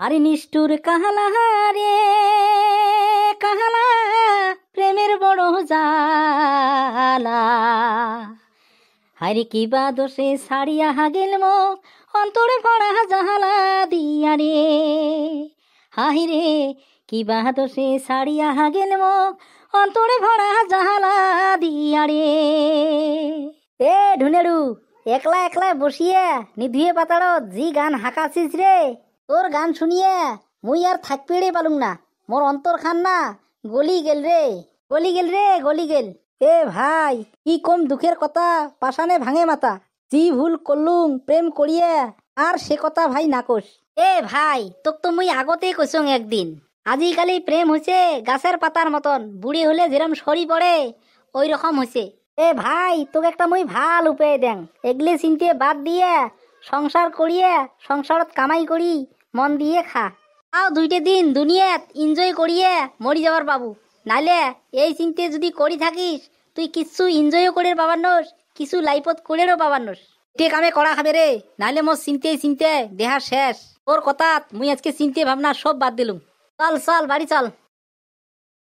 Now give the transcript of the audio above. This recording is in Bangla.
আরে নিষ্ঠুর কাহালা রে কাহালা, প্রেমের বড় জালা। হারে কিবা দোষে ছাড়িয়া গেল মো অন্তরে পড়া জাহালা দিয়া রে। হাহিরে কিবা দোষে ছাড়িয়া গেল মো অন্তরে ভরা জাহালা দিয়া রে। এ ঢুনেড়ু, একলা একলা বসিয়া নিধিয়ে পাতাড়ত জি গান হাঁকাছিস রে। তোর গান শুনিয়ে মুই আর থাকপেড়ে পালুম না, মোর অন্তর খান না গলি গেল রে, গলি গেল রে, গলি গেল। এ ভাই, কি কম দুঃখের কথা পাশানে ভাঙে মাথা। জি ভুল করলুম প্রেম করিয়ে আর সে কথা ভাই নাকোস। এ ভাই, তোক তো মুই আগতেই কইসং একদিন, আজিকালি প্রেম হইছে গাছের পাতার মতন, বুড়ি হলে যেরম সরি পড়ে ওই রকম হইছে। এ ভাই, তোকে একটা মুই ভাল উপায় দেং, এগলে চিনতে বাদ দিয়ে সংসার করিয়ে সংসারত কামাই করি মন দিয়ে খা। আও দুইটা দিন দুনিয়াত এনজয় করিয়ে মরি যাবার বাবু। নাইলে এই চিন্তে যদি করি থাকিস তুই কিছু এনজয়ও করে পাবার নস, কিছু লাইফত করেও পাবার নস। তে কামে করা খাবে রে, নাইলে মোর চিনতে চিনতে দেহা শেষ। ওর কথাত মুই আজকে চিনতে ভাবনা সব বাদ দিলুম। চল চল বাড়ি চল।